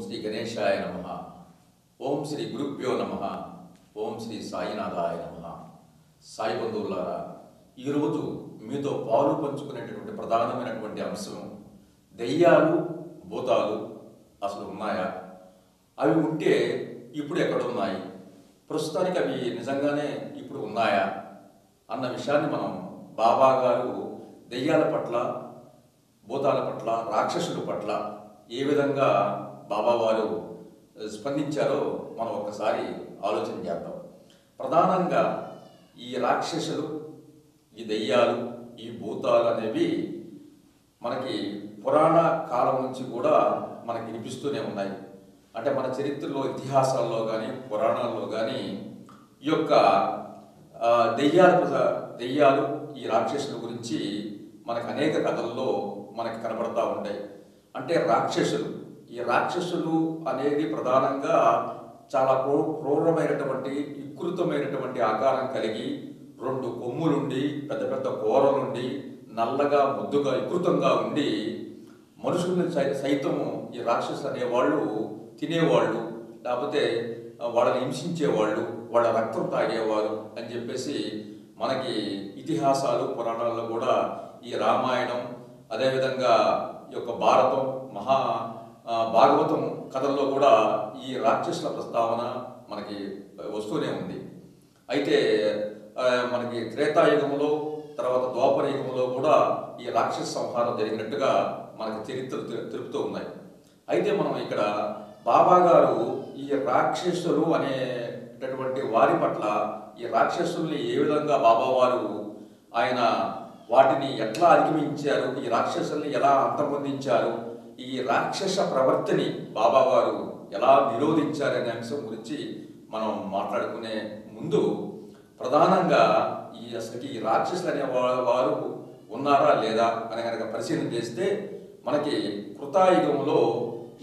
శ్రీ గణేశాయ నమః. ఓం శ్రీ గురుభ్యో నమః. ఓం శ్రీ సాయినాథాయ నమః. సాయి బంధువులారా, ఈరోజు మీతో పాలు పంచుకునేటటువంటి ప్రధానమైనటువంటి అంశం దెయ్యాలు భూతాలు అసలు ఉన్నాయా, అవి ఉంటే ఇప్పుడు ఎక్కడున్నాయి, ప్రస్తుతానికి అవి నిజంగానే ఇప్పుడు ఉన్నాయా అన్న విషయాన్ని మనం బాబా గారు దెయ్యాల పట్ల, భూతాల పట్ల, రాక్షసుల పట్ల ఏ విధంగా బాబా వారు స్పందించారో మనం ఒక్కసారి ఆలోచన చేద్దాం. ప్రధానంగా ఈ రాక్షసులు, ఈ దెయ్యాలు, ఈ భూతాలు అనేవి మనకి పురాణ కాలం నుంచి కూడా మనకి వినిపిస్తూనే ఉన్నాయి. అంటే మన చరిత్రలో, ఇతిహాసాల్లో కానీ పురాణాల్లో కానీ ఈ యొక్క దెయ్యాలు ఈ రాక్షసుల గురించి మనకు అనేక కథల్లో మనకి కనబడతా ఉంటాయి. అంటే ఈ రాక్షసులు అనేది ప్రధానంగా చాలా క్రూరమైనటువంటి, వికృతమైనటువంటి ఆకారం కలిగి, రెండు కొమ్ములుండి, పెద్ద పెద్ద కూరలుండి, నల్లగా ముద్దుగా వికృతంగా ఉండి, మనుషుల్ని సైతం ఈ రాక్షసులు అనేవాళ్ళు తినేవాళ్ళు, లేకపోతే వాళ్ళని హింసించేవాళ్ళు, వాళ్ళ రక్తం తాగేవారు అని చెప్పేసి మనకి ఇతిహాసాలు పురాణాల్లో కూడా ఈ రామాయణం, అదేవిధంగా ఈ యొక్క భారతం, భాగవతం కథల్లో కూడా ఈ రాక్షసుల ప్రస్తావన మనకి వస్తూనే ఉంది. అయితే మనకి త్రేతాయుగంలో, తర్వాత ద్వాపర యుగంలో కూడా ఈ రాక్షస సంహారం జరిగినట్టుగా మనకి చరిత్రలు తెలుపుతూ ఉన్నాయి. అయితే మనం ఇక్కడ బాబా గారు ఈ రాక్షసులు అనేటటువంటి వారి పట్ల, ఈ రాక్షసుల్ని ఏ విధంగా బాబా వారు ఆయన వాటిని ఎట్లా అధిగమించారు, ఈ రాక్షసుల్ని ఎలా అంతమొందించారు, ఈ రాక్షస ప్రవర్తిని బాబా వారు ఎలా నిరోధించారనే అంశం గురించి మనం మాట్లాడుకునే ముందు ప్రధానంగా అసలుకి ఈ రాక్షసులు అనే వారు ఉన్నారా లేదా అని కనుక పరిశీలన చేస్తే మనకి కృతాయుగంలో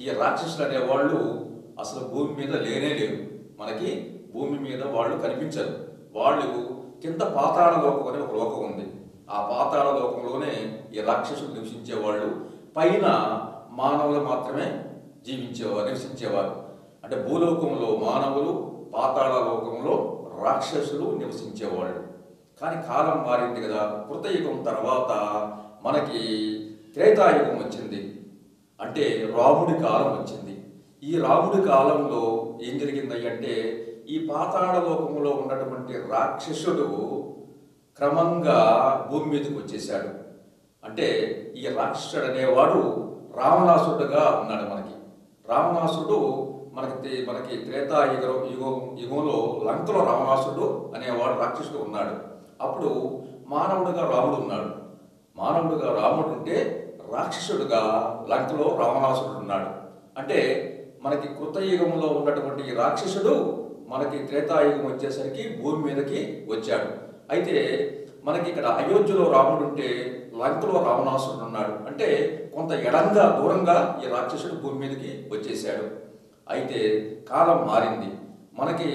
ఈ రాక్షసులు అనేవాళ్ళు అసలు భూమి మీద లేనే లేరు. మనకి భూమి మీద వాళ్ళు కనిపించరు. వాళ్ళు కింద పాతాళ లోకం అనే ఒక లోకం ఉంది. ఆ పాతాళ లోకంలోనే ఈ రాక్షసులు నివసించేవాళ్ళు. పైన మానవులు మాత్రమే నివసించేవారు. అంటే భూలోకంలో మానవులు, పాతాళ లోకంలో రాక్షసులు నివసించేవాళ్ళు. కానీ కాలం మారింది కదా. కృతయుగం తర్వాత మనకి త్రేతాయుగం వచ్చింది. అంటే రాముడి కాలం వచ్చింది. ఈ రాముడి కాలంలో ఏం జరిగింది అంటే, ఈ పాతాళ లోకంలో ఉన్నటువంటి రాక్షసుడు క్రమంగా భూమి మీదకి వచ్చేసాడు. అంటే ఈ రాక్షసుడు అనేవాడు రావణాసురుడుగా ఉన్నాడు. రావణాసురుడు మనకి యుగంలో లంకలో రావణాసురుడు అనేవాడు రాక్షసుడు ఉన్నాడు. అప్పుడు మానవుడుగా రాముడు ఉన్నాడు. మానవుడుగా రాముడు ఉంటే, రాక్షసుడుగా లంకలో రావణాసురుడు ఉన్నాడు. అంటే మనకి కృతయుగంలో ఉన్నటువంటి ఈ రాక్షసుడు మనకి త్రేతాయుగం వచ్చేసరికి భూమి మీదకి వచ్చాడు. అయితే మనకి ఇక్కడ అయోధ్యలో రాముడు ఉంటే, లంకలో రావణాసురుడు ఉన్నాడు. అంటే కొంత ఎడంగా, దూరంగా ఈ రాక్షసుడు భూమి మీదకి వచ్చేసాడు. అయితే కాలం మారింది. మనకి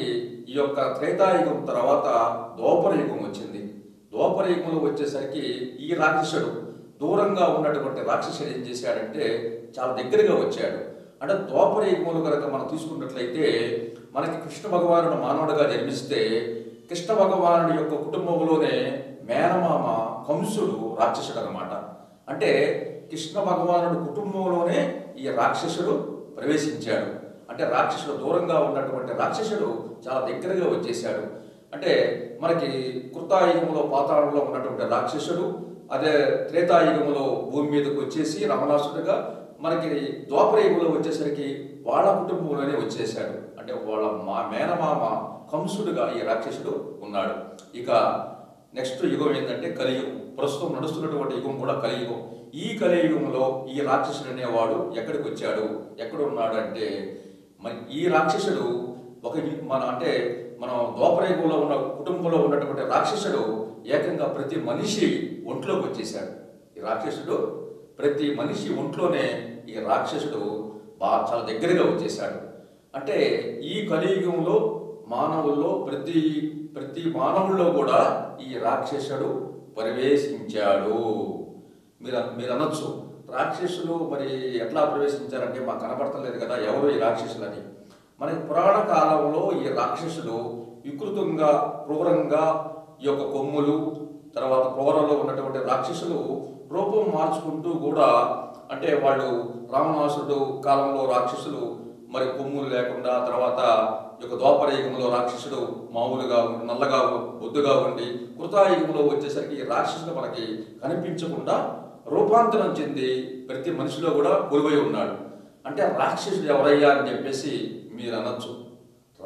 ఈ యొక్క త్రేతాయుగం తర్వాత ద్వాపర యుగం వచ్చింది. ద్వాపర యుగంలో వచ్చేసరికి ఈ రాక్షసుడు, దూరంగా ఉన్నటువంటి రాక్షసుడు ఏం చేశాడంటే చాలా దగ్గరగా వచ్చాడు. అంటే ద్వాపర యుగంలో కనుక మనం తీసుకున్నట్లయితే, మనకి కృష్ణ భగవానుడు మానవుడిగా జన్మిస్తే, కృష్ణ భగవానుడి యొక్క కుటుంబంలోనే మేనమామ కంసుడు రాక్షసుడు అన్నమాట. అంటే కృష్ణ భగవానుడి కుటుంబంలోనే ఈ రాక్షసుడు ప్రవేశించాడు. అంటే రాక్షసుడు, దూరంగా ఉన్నటువంటి రాక్షసుడు చాలా దగ్గరగా వచ్చేసాడు. అంటే మనకి కృతాయుగంలో పాతాళంలో ఉన్నటువంటి రాక్షసుడు, అదే త్రేతాయుగంలో భూమి మీదకి వచ్చేసి రావణాసురుడుగా, మనకి ద్వాపర యుగంలో వచ్చేసరికి వాళ్ళ కుటుంబంలోనే వచ్చేసాడు. అంటే వాళ్ళ మేనమామ కంసుడుగా ఈ రాక్షసుడు ఉన్నాడు. ఇక నెక్స్ట్ యుగం ఏంటంటే కలియుగం. ప్రస్తుతం నడుస్తున్నటువంటి యుగం కూడా కలియుగం. ఈ కలియుగంలో ఈ రాక్షసుడు అనేవాడు ఎక్కడికి వచ్చాడు, ఎక్కడున్నాడు అంటే, ఈ రాక్షసుడు మనం ద్వాపర యుగంలో ఉన్న కుటుంబంలో ఉన్నటువంటి రాక్షసుడు ఏకంగా ప్రతి మనిషి ఒంట్లోకి వచ్చేసాడు. ఈ రాక్షసుడు ప్రతి మనిషి ఒంట్లోనే ఈ రాక్షసుడు చాలా దగ్గరగా వచ్చేసాడు. అంటే ఈ కలియుగంలో మానవుల్లో ప్రతి మానవుల్లో కూడా ఈ రాక్షసుడు ప్రవేశించాడు. మీరు అనొచ్చు, రాక్షసులు మరి ఎట్లా ప్రవేశించారంటే మాకు కనపడతలేదు కదా ఎవరు ఈ రాక్షసులని. మనకి పురాణ కాలంలో ఈ రాక్షసులు వికృతంగా క్రూరంగా ఈ యొక్క కొమ్ములు తర్వాత క్రూరంలో ఉన్నటువంటి రాక్షసులు రూపం మార్చుకుంటూ కూడా, అంటే వాళ్ళు రావణాసురుడు కాలంలో రాక్షసులు మరి కొమ్ములు లేకుండా, తర్వాత ఈ యొక్క ద్వాపరయుగంలో రాక్షసుడు మామూలుగా నల్లగా బొద్దుగా ఉండి, కృతాయుగంలో వచ్చేసరికి రాక్షసుడు మనకి కనిపించకుండా రూపాంతరం చెంది ప్రతి మనిషిలో కూడా కొలువై ఉన్నాడు. అంటే రాక్షసుడు ఎవరయ్యా అని చెప్పేసి మీరు అనొచ్చు.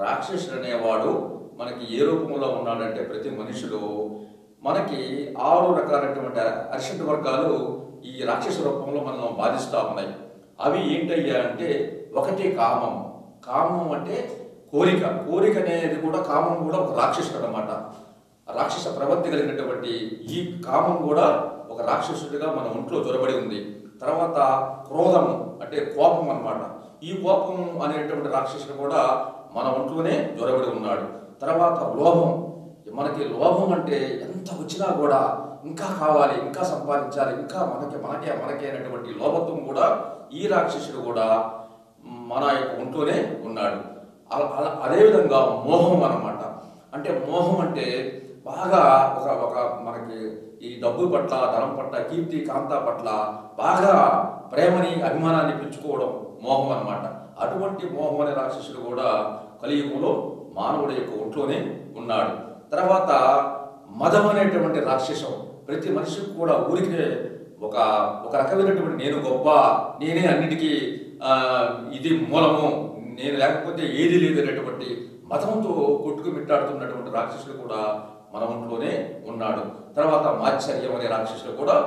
రాక్షసుడు అనేవాడు మనకి ఏ రూపంలో ఉన్నాడంటే ప్రతి మనిషిలో మనకి 6 రకాలైనటువంటి అరిషడ్ వర్గాలు ఈ రాక్షస రూపంలో మనం బాధిస్తూ ఉన్నాయి. అవి ఏంటయ్యా అంటే, ఒకటి కామం. కామం అంటే కోరిక. కోరిక అనేది కూడా, కామం కూడా ఒక రాక్షసుడు అన్నమాట. రాక్షస ప్రవృత్తి కలిగినటువంటి ఈ కామం కూడా ఒక రాక్షసుడిగా మన ఒంట్లో చొరబడి ఉంది. తర్వాత క్రోధము అంటే కోపం అన్నమాట. ఈ కోపం అనేటువంటి రాక్షసుడు కూడా మన ఒంట్లోనే చొరబడి ఉన్నాడు. తర్వాత లోభం. మనకి లోభం అంటే ఎంత వచ్చినా కూడా ఇంకా కావాలి, ఇంకా సంపాదించాలి, ఇంకా మనకే అనేటువంటి లోభత్వం కూడా ఈ రాక్షసుడు కూడా మన యొక్క ఒంట్లోనే ఉన్నాడు. అదేవిధంగా మోహం అన్నమాట. అంటే మోహం అంటే బాగా ఒక మనకి ఈ డబ్బు పట్ల, ధనం పట్ల, కీర్తి కాంత పట్ల బాగా ప్రేమని అభిమానాన్ని పెంచుకోవడం మోహం అన్నమాట. అటువంటి మోహం అనే రాక్షసుడు కూడా కలియుగంలో మానవుడి యొక్క ఒంట్లోనే ఉన్నాడు. తర్వాత మదం అనేటువంటి రాక్షసం. ప్రతి మనిషికి కూడా ఊరికి ఒక రకమైనటువంటి నేను గొప్ప, నేనే అన్నిటికీ ఇది మూలము, నేను లేకపోతే ఏది లేదు అనేటువంటి మతంతో కొట్టుకు మిట్టాడుతున్నటువంటి రాక్షసుడు కూడా మన ఒంట్లోనే ఉన్నాడు. తర్వాత మాత్సర్యం అనే రాక్షసుడు కూడా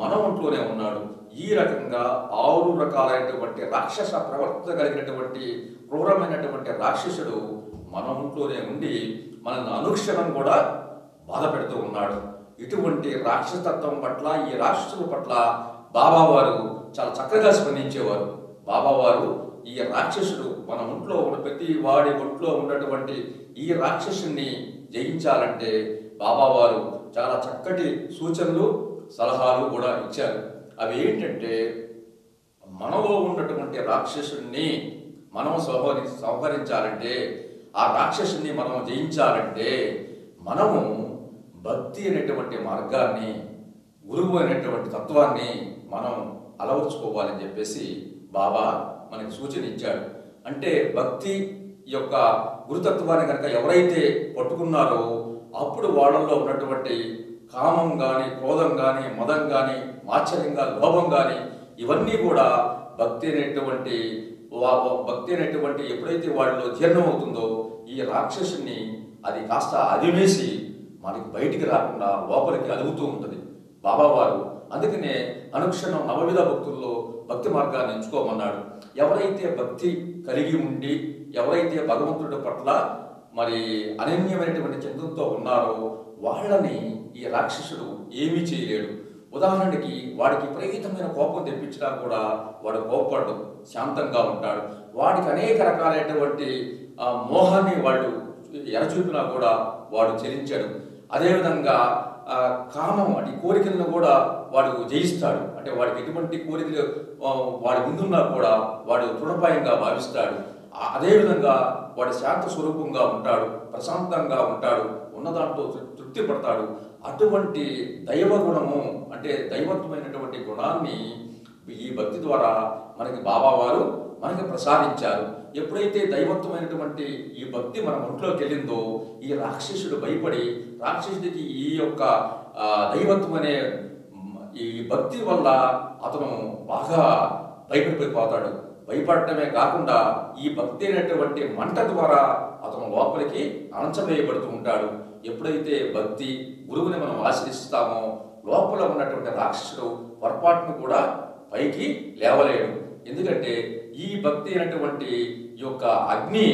మన ఒంట్లోనే ఉన్నాడు. ఈ రకంగా 6 రకాలైనటువంటి రాక్షస ప్రవర్తన కలిగినటువంటి క్రూరమైనటువంటి రాక్షసుడు మన ఒంట్లోనే ఉండి మనల్ని అనుక్షణం కూడా బాధ పెడుతూ ఉన్నాడు. ఇటువంటి రాక్షసతత్వం పట్ల, ఈ రాక్షసుల పట్ల బాబావారు చాలా చక్కగా స్పందించేవారు. బాబావారు ఈ రాక్షసుడు మన ఒంట్లో ఉన్న ప్రతి వాడి ఒంట్లో ఉన్నటువంటి ఈ రాక్షసుని జయించాలంటే బాబావారు చాలా చక్కటి సూచనలు, సలహాలు కూడా ఇచ్చారు. అవి ఏంటంటే, మనలో ఉన్నటువంటి రాక్షసుని మనం సంహరించాలంటే, ఆ రాక్షసుని మనం జయించాలంటే మనము భక్తి అనేటువంటి మార్గాన్ని, గురువు అనేటువంటి తత్వాన్ని మనం అలవర్చుకోవాలని చెప్పేసి బాబా మనకి సూచన ఇచ్చాడు. అంటే భక్తి యొక్క గురుతత్వాన్ని కనుక ఎవరైతే పట్టుకున్నారో అప్పుడు వాళ్ళల్లో ఉన్నటువంటి కామం కానీ, క్రోధం కానీ, మదం కానీ, మాత్సర్యం కానీ, లోభం కానీ ఇవన్నీ కూడా భక్తి అనేటువంటి ఎప్పుడైతే వాళ్ళలో జీర్ణమవుతుందో ఈ రాక్షసుని అది కాస్త అదిమేసి మనకి బయటికి రాకుండా లోపలికి అదుగుతూ ఉంటుంది బాబావారు. అందుకనే అనుక్షణం నవవిధ భక్తుల్లో భక్తి మార్గాన్ని ఎంచుకోమన్నాడు. ఎవరైతే భక్తి కలిగి ఉండి, ఎవరైతే భగవంతుడి పట్ల మరి అనన్యమైనటువంటి చింతనతో ఉన్నారో వాళ్ళని ఈ రాక్షసుడు ఏమీ చేయలేడు. ఉదాహరణకి వాడికి విపరీతమైన కోపం తెప్పించినా కూడా వాడు కోపపడు, శాంతంగా ఉంటాడు. వాడికి అనేక రకాలైనటువంటి మోహాన్ని వాళ్ళు ఎరచూపినా కూడా వాడు చెలించాడు. అదేవిధంగా కామం అంటే కోరికలను కూడా వాడు జయిస్తాడు. అంటే వాడికి ఎటువంటి కోరికలు వాడి ముందున్నా కూడా వాడు తృణపాయంగా భావిస్తాడు. అదేవిధంగా వాడు శాంత స్వరూపంగా ఉంటాడు, ప్రశాంతంగా ఉంటాడు, ఉన్నదాంట్లో తృప్తి పడతాడు. అటువంటి దైవ గుణము అంటే దైవత్వమైనటువంటి గుణాన్ని ఈ భక్తి ద్వారా మనకి బాబావారు మనకి ప్రసాదించారు. ఎప్పుడైతే దైవత్వమైనటువంటి ఈ భక్తి మన ఒంట్లోకి వెళ్ళిందో ఈ రాక్షసుడు భయపడి, రాక్షసుడికి ఈ యొక్క దైవత్వం అనే ఈ భక్తి వల్ల అతను బాగా భయపడిపోతాడు. భయపడటమే కాకుండా ఈ భక్తి అనేటువంటి మంట ద్వారా అతను లోపలికి అణచవేయబడుతూ ఉంటాడు. ఎప్పుడైతే భక్తి గురువుని మనం ఆశ్రయిస్తామో లోపల ఉన్నటువంటి రాక్షసుడు పొరపాటును కూడా పైకి లేవలేడు. ఎందుకంటే ఈ భక్తి అనేటువంటి ఈ యొక్క అగ్ని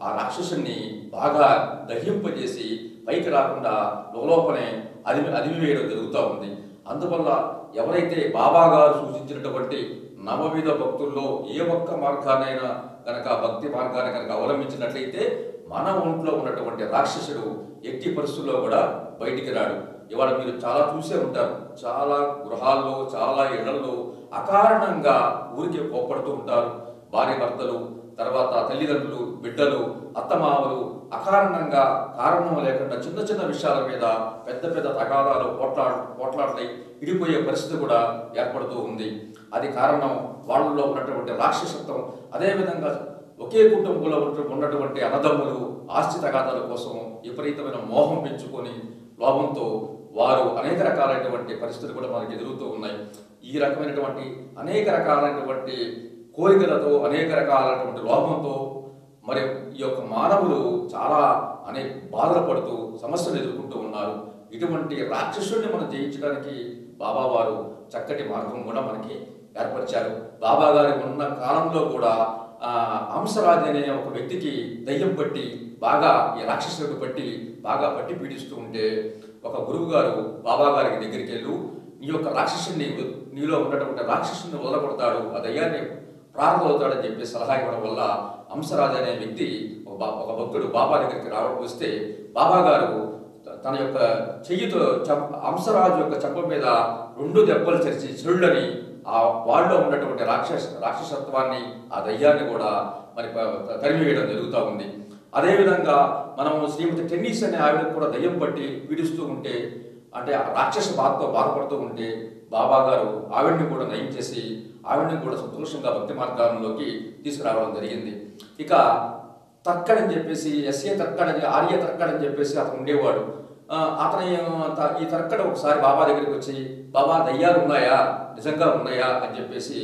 ఆ రాక్షసుని బాగా దహింపజేసి పైకి రాకుండా లోపలే అదిమివేయడం జరుగుతూ ఉంది. అందువల్ల ఎవరైతే బాబా గారు సూచించినటువంటి నవవిధ భక్తుల్లో ఏ ఒక్క మార్గాన్నైనా కనుక భక్తి మార్గాన్ని కనుక అవలంబించినట్లయితే మన ఒంట్లో ఉన్నటువంటి రాక్షసుడు ఎట్టి పరిస్థితుల్లో కూడా బయటికి రాడు. ఇవాళ మీరు చాలా చూసే ఉంటారు, చాలా గృహాల్లో చాలా ఇళ్లలో అకారణంగా ఊరికే కోప్పడుతూ ఉంటారు. భార్య భర్తలు, తర్వాత తల్లిదండ్రులు, బిడ్డలు, అత్తమామలు అకారణంగా కారణం లేకుండా చిన్న చిన్న విషయాల మీద పెద్ద పెద్ద తగాదాలు పోట్లాటలై విడిపోయే పరిస్థితి కూడా ఏర్పడుతూ ఉంది. అది కారణం వాళ్ళలో ఉన్నటువంటి రాక్షసత్వం. అదేవిధంగా ఒకే కుటుంబంలో ఉన్నటువంటి అన్నదమ్ములు ఆస్తి తగాదాల కోసం విపరీతమైన మోహం పెంచుకొని లోభంతో వారు అనేక రకాలైనటువంటి పరిస్థితులు కూడా మనకి ఎదురుతూ ఉన్నాయి. ఈ రకమైనటువంటి అనేక రకాలైనటువంటి కోరికలతో, అనేక రకాలైనటువంటి లోభంతో మరి ఈ యొక్క మానవులు చాలా అనేక బాధలు పడుతూ సమస్యలు ఎదుర్కొంటూ ఉన్నారు. ఇటువంటి రాక్షసుడిని మనం జయించడానికి బాబా వారు చక్కటి మార్గం కూడా మనకి ఏర్పరిచారు. బాబా గారి ఉన్న కాలంలో కూడా హంసరాజు అనే ఒక వ్యక్తికి దయ్యం పట్టి బాగా ఈ రాక్షసుడు బాగా పట్టి పీడిస్తూ ఉంటే ఒక గురువు గారు బాబా గారికి దగ్గరికి వెళ్ళు, నీ యొక్క రాక్షసుని, నీలో ఉన్నటువంటి రాక్షసుని వదలగొడతాడు, ఆ దయ్యాన్ని ప్రారంభమవుతాడని చెప్పి సలహా ఇవ్వడం వల్ల హంసరాజు అనే వ్యక్తి ఒక భక్తుడు బాబా దగ్గరికి వస్తే బాబా గారు తన యొక్క చెయ్యితో హంసరాజు యొక్క చెంప మీద 2 దెబ్బలు చరిచి చెరుళ్ళని ఆ వాళ్ళలో ఉన్నటువంటి రాక్షసత్వాన్ని, ఆ దయ్యాన్ని కూడా మరి తరిమివేయడం జరుగుతూ ఉంది. అదేవిధంగా మనము శ్రీమతి టెన్నిస్ అనే ఆవిడకు కూడా దయ్యం పట్టి పీడిస్తూ ఉంటే, అంటే రాక్షస బాధతో బాధపడుతూ ఉంటే బాబా గారు ఆవిడ్ని కూడా నయం చేసి ఆవిడ్ని కూడా సంతోషంగా భక్తి మార్గంలోకి తీసుకురావడం జరిగింది. ఇక తర్కడని చెప్పేసి ఆర్య తర్కడని చెప్పేసి అతను ఉండేవాడు. ఈ తర్కడ ఒకసారి బాబా దగ్గరికి వచ్చి, బాబా దయ్యాలు ఉన్నాయా, నిజంగా ఉన్నాయా అని చెప్పేసి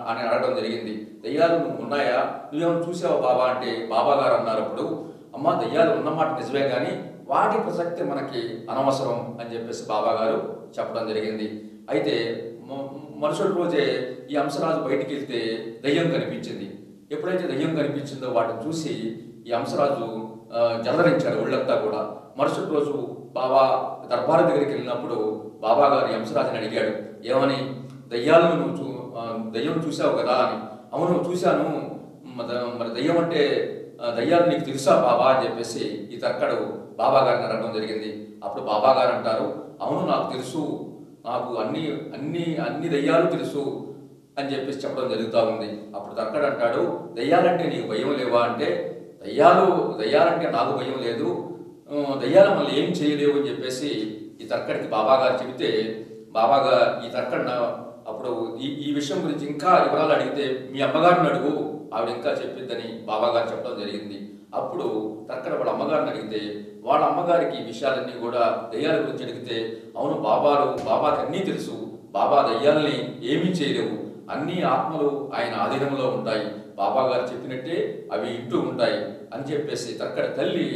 అని అడగడం జరిగింది. దయ్యాలు నువ్వు ఉన్నాయా, నువ్వేమో చూసావా బాబా అంటే బాబా గారు అన్నారు అప్పుడు, అమ్మ దయ్యాలు ఉన్నమాట నిజమే కానీ వాటి ప్రసక్తి మనకి అనవసరం అని చెప్పేసి బాబా గారు చెప్పడం జరిగింది. అయితే మరుసటి రోజే ఈ హంసరాజు బయటికి వెళ్తే దయ్యం కనిపించింది. ఎప్పుడైతే దయ్యం కనిపించిందో వాటిని చూసి ఈ హంసరాజు జలధరించాడు ఒళ్ళంతా కూడా. మరుసటి రోజు బాబా దర్బారు దగ్గరికి వెళ్ళినప్పుడు బాబా గారు హంసరాజుని అడిగాడు, ఏమని, దయ్యాలను దయ్యం చూసావు కదా అని. అవును చూశాను, మరి దయ్యం అంటే దయ్యాలు నీకు తెలుసా బాబా అని చెప్పేసి ఈ తర్కడు బాబా గారిని అడగడం జరిగింది. అప్పుడు బాబా గారు అంటారు, అవును నాకు తెలుసు, నాకు అన్ని దయ్యాలు తెలుసు అని చెప్పేసి చెప్పడం జరుగుతూ ఉంది. అప్పుడు తర్కడు అంటాడు, దయ్యాలంటే నీకు భయం లేవా అంటే, దయ్యాలంటే నాకు భయం లేదు, దయ్యాలు మళ్ళీ ఏం చేయలేవు అని చెప్పేసి ఈ తర్కడికి బాబా గారు చెబితే, ఈ తర్కడ్ అప్పుడు ఈ విషయం గురించి ఇంకా వివరాలు అడిగితే మీ అమ్మగారిని అడుగు, ఆవిడ ఇంకా చెప్పిద్దని బాబా గారు చెప్పడం జరిగింది. అప్పుడు తర్కడ వాళ్ళ అమ్మగారిని అడిగితే వాళ్ళ అమ్మగారికి ఈ విషయాలన్నీ కూడా దయ్యాల గురించి అడిగితే, అవును బాబాకి అన్నీ తెలుసు, బాబా దయ్యాలని ఏమీ చేయలేవు, అన్ని ఆత్మలు ఆయన ఆధీనంలో ఉంటాయి, బాబా గారు చెప్పినట్టే అవి ఇంటూ ఉంటాయి అని చెప్పేసి తర్కడ తల్లి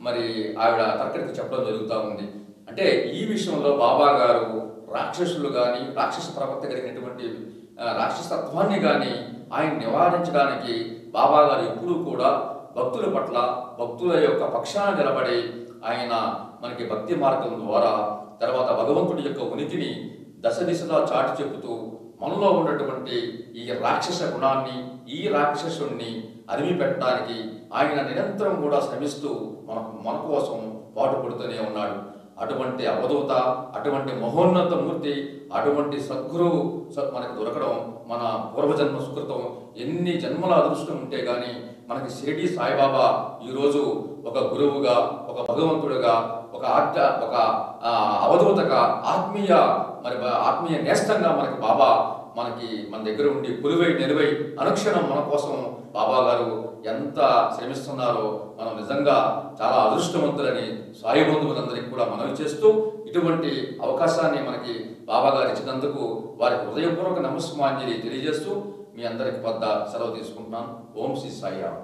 మరి ఆవిడ తర్కడికి చెప్పడం జరుగుతూ ఉంది. అంటే ఈ విషయంలో బాబా గారు రాక్షసులు కానీ, రాక్షస ప్రవర్త కలిగినటువంటి రాక్షసత్వాన్ని కానీ ఆయన నివారించడానికి బాబా గారు ఎప్పుడూ కూడా భక్తుల పట్ల, భక్తుల యొక్క పక్షాన నిలబడి ఆయన మనకి భక్తి మార్గం ద్వారా తర్వాత భగవంతుడి యొక్క ఉనికిని దశ దిశలా చాటి చెబుతూ మనలో ఉన్నటువంటి ఈ రాక్షస గుణాన్ని, ఈ రాక్షసుణ్ణి అరిమి పెట్టడానికి ఆయన నిరంతరం కూడా శ్రమిస్తూ మన కోసం పాటుపడుతూనే ఉన్నాడు. అటువంటి అవధూత, అటువంటి మహోన్నత మూర్తి, అటువంటి సద్గురువు మనకు దొరకడం మన పూర్వజన్మ సుకృతం. ఎన్ని జన్మల అదృష్టం ఉంటే కానీ మనకి షిరిడి సాయిబాబా ఈరోజు ఒక గురువుగా, ఒక భగవంతుడిగా, ఒక అవధూతగా, ఆత్మీయ నేస్తంగా బాబా మన దగ్గర ఉండి పులివై నిలువై అనుక్షణం మన కోసం బాబా గారు ఎంత శ్రమిస్తున్నారో మనం నిజంగా చాలా అదృష్టవంతులని సాయి బంధువులందరికీ కూడా మనవి చేస్తూ, ఇటువంటి అవకాశాన్ని మనకి బాబా గారు ఇచ్చినందుకు వారికి హృదయపూర్వక నమస్కారాంజలి తెలియజేస్తూ మీ అందరికి వద్ద సెలవు తీసుకుంటున్నాను. ఓం శ్రీ సాయిరామ్.